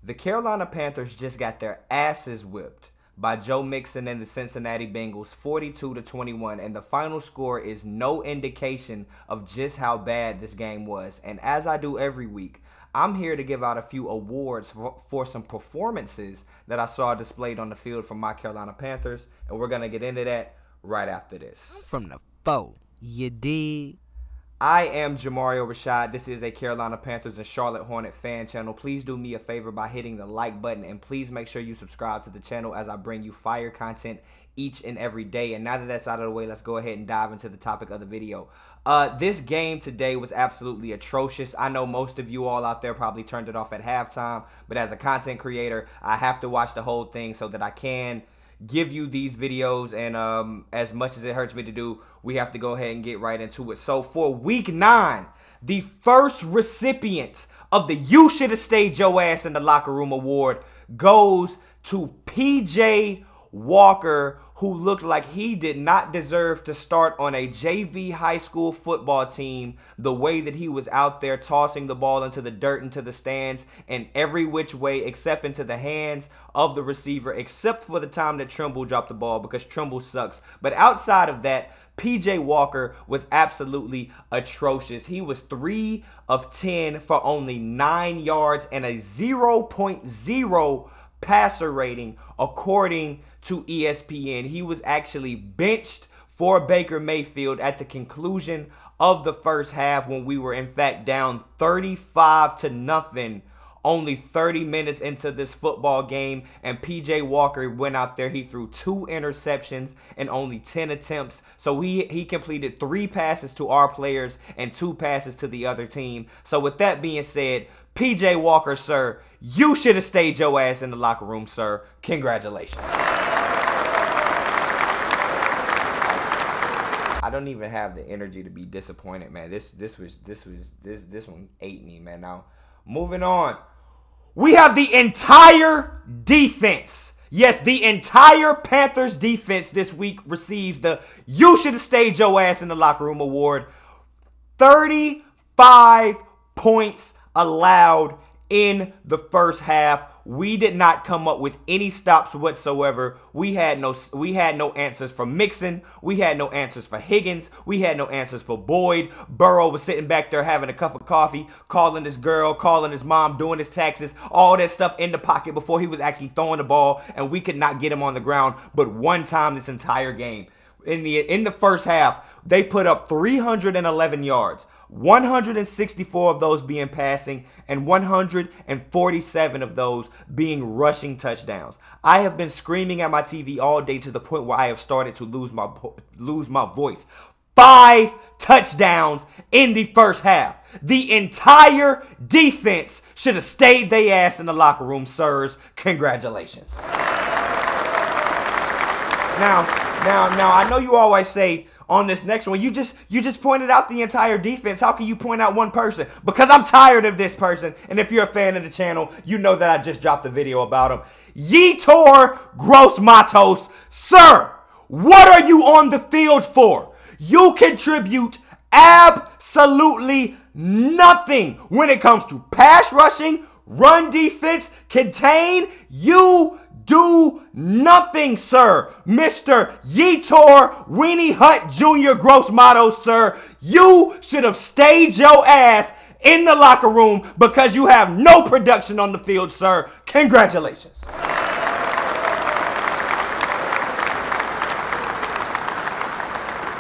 The Carolina Panthers just got their asses whipped by Joe Mixon and the Cincinnati Bengals 42-21, and the final score is no indication of just how bad this game was. And as I do every week, I'm here to give out a few awards for some performances that I saw displayed on the field from my Carolina Panthers, and we're going to get into that right after this. From the foe, you dig? I am Jamario Rashad. This is a Carolina Panthers and Charlotte Hornet fan channel. Please do me a favor by hitting the like button, and please make sure you subscribe to the channel as I bring you fire content each and every day. And now that that's out of the way, let's go ahead and dive into the topic of the video. This game today was absolutely atrocious. I know most of you all out there probably turned it off at halftime, but as a content creator, I have to watch the whole thing so that I can give you these videos, and as much as it hurts me to do, we have to go ahead and get right into it. So for week 9, the first recipient of the You Should Have Stayed Your Ass in the Locker Room award goes to PJ Walker, who looked like he did not deserve to start on a JV high school football team the way that he was out there tossing the ball into the dirt, into the stands, and every which way except into the hands of the receiver, except for the time that Trimble dropped the ball, because Trimble sucks. But outside of that, PJ Walker was absolutely atrocious. He was 3 of 10 for only 9 yards and a 0.0 passer rating according to ESPN. He was actually benched for Baker Mayfield at the conclusion of the first half when we were in fact down 35-0 only 30 minutes into this football game, and PJ Walker went out there. He threw 2 interceptions and only 10 attempts. So he completed 3 passes to our players and 2 passes to the other team. So with that being said, PJ Walker, sir, you should have stayed your ass in the locker room, sir. Congratulations. I don't even have the energy to be disappointed, man. This one ate me, man. Now, moving on. We have the entire defense. Yes, the entire Panthers defense this week receives the You Should Have Stayed Your Ass in the Locker Room award. 35 points allowed in the first half. We did not come up with any stops whatsoever. We had no answers for Mixon. We had no answers for Higgins. We had no answers for Boyd. Burrow was sitting back there having a cup of coffee, calling his girl, calling his mom, doing his taxes, all that stuff in the pocket before he was actually throwing the ball, and we could not get him on the ground but one time this entire game. In the first half, they put up 311 yards. 164 of those being passing and 147 of those being rushing touchdowns. I have been screaming at my TV all day to the point where I have started to lose my voice. 5 touchdowns in the first half. The entire defense should have stayed their ass in the locker room, sirs. Congratulations. Now, I know you always say on this next one, you just pointed out the entire defense. How can you point out one person? Because I'm tired of this person. And if you're a fan of the channel, you know that I just dropped a video about him. Yetur Gross-Matos. Sir, what are you on the field for? You contribute absolutely nothing when it comes to pass rushing, run defense, contain. You do nothing, sir. Mr. Yetur Weenie Hut Jr. Gross-Matos, sir. You should have stayed your ass in the locker room because you have no production on the field, sir. Congratulations.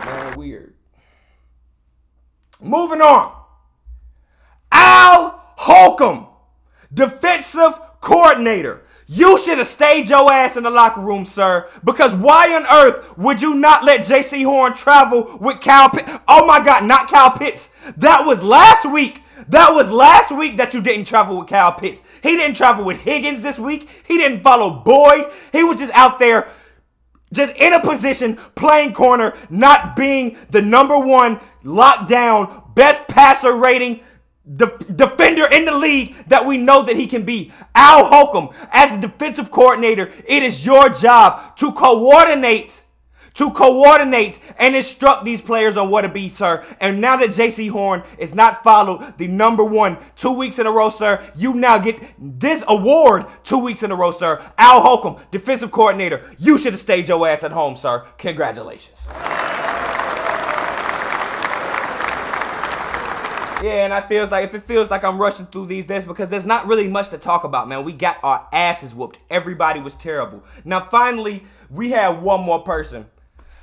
Man, weird. Moving on. Al Holcomb, defensive coordinator. You should have stayed your ass in the locker room, sir, because why on earth would you not let J.C. Horn travel with Kyle Pitts? Oh, my God, not Kyle Pitts. That was last week. That was last week that you didn't travel with Kyle Pitts. He didn't travel with Higgins this week. He didn't follow Boyd. He was just out there just in a position, playing corner, not being the #1 lockdown, best passer rating defender in the league that we know that he can be. Al Holcomb, as a defensive coordinator, it is your job to coordinate to coordinate and instruct these players on what to be, sir. And now that J.C. Horn is not followed the #1 2 weeks in a row, sir, you now get this award 2 weeks in a row, sir. Al Holcomb, defensive coordinator, you should have stayed your ass at home, sir. Congratulations. Yeah, and if it feels like I'm rushing through these, that's because there's not really much to talk about, man. We got our asses whooped. Everybody was terrible. Now, finally, we have one more person.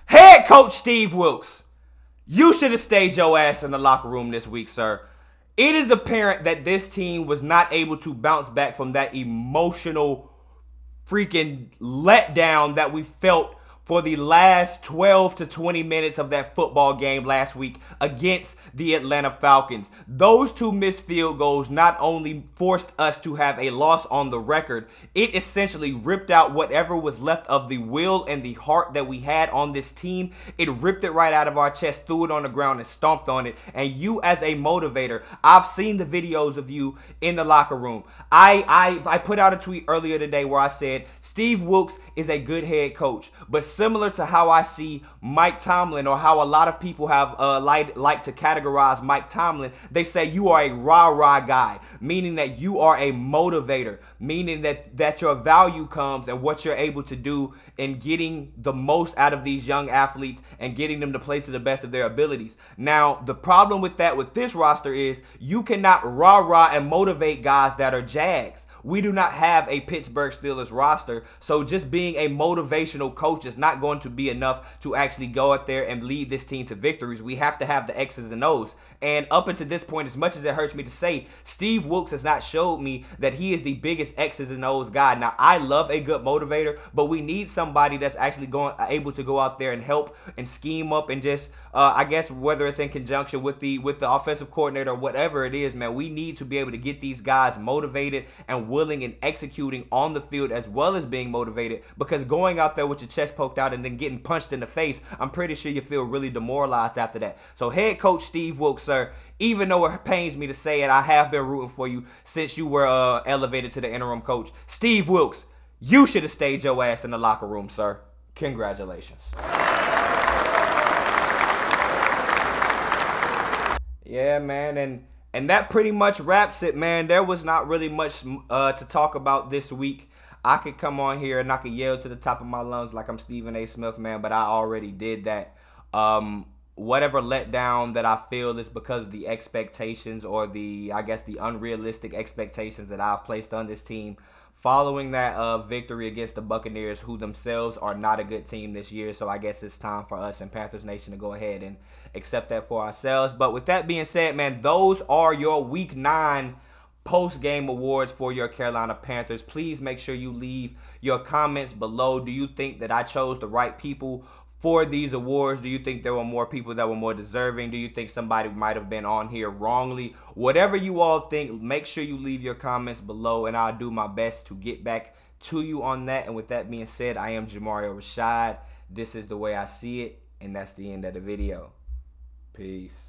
Head coach Steve Wilks. You should have stayed your ass in the locker room this week, sir. It is apparent that this team was not able to bounce back from that emotional freaking letdown that we felt for the last 12 to 20 minutes of that football game last week against the Atlanta Falcons. Those two missed field goals not only forced us to have a loss on the record, it essentially ripped out whatever was left of the will and the heart that we had on this team. It ripped it right out of our chest, threw it on the ground, and stomped on it. And you as a motivator, I've seen the videos of you in the locker room. I put out a tweet earlier today where I said Steve Wilks is a good head coach, but similar to how I see Mike Tomlin, or how a lot of people have like to categorize Mike Tomlin, they say you are a rah-rah guy, meaning that you are a motivator, meaning that your value comes and what you're able to do in getting the most out of these young athletes and getting them to play to the best of their abilities. Now, the problem with that with this roster is you cannot rah-rah and motivate guys that are Jags. We do not have a Pittsburgh Steelers roster, so just being a motivational coach is not going to be enough to actually go out there and lead this team to victories. We have to have the X's and O's. And up until this point, as much as it hurts me to say, Steve Wilks has not showed me that he is the biggest X's and O's guy. Now, I love a good motivator, but we need somebody that's actually able to go out there and help and scheme up and just, I guess, whether it's in conjunction with the offensive coordinator or whatever it is, man, we need to be able to get these guys motivated and willing and executing on the field as well as being motivated, because going out there with your chest poked out and then getting punched in the face, I'm pretty sure you feel really demoralized after that. So head coach Steve Wilks, sir, even though it pains me to say it, I have been rooting for you since you were elevated to the interim coach. Steve Wilks, you should have stayed your ass in the locker room, sir. Congratulations. Yeah, man, and that pretty much wraps it, man. There was not really much to talk about this week. I could come on here and I could yell to the top of my lungs like I'm Stephen A. Smith, man, but I already did that. Whatever letdown that I feel is because of the expectations, or I guess the unrealistic expectations that I've placed on this team following that victory against the Buccaneers, who themselves are not a good team this year. So I guess it's time for us in Panthers Nation to go ahead and accept that for ourselves. But with that being said, man, those are your Week 9 post-game awards for your Carolina Panthers. Please make sure you leave your comments below. Do you think that I chose the right people for these awards? Do you think there were more people that were more deserving? Do you think somebody might have been on here wrongly? Whatever you all think, make sure you leave your comments below, and I'll do my best to get back to you on that. And with that being said, I am Jamario Rashad. This is the way I see it, and that's the end of the video. Peace.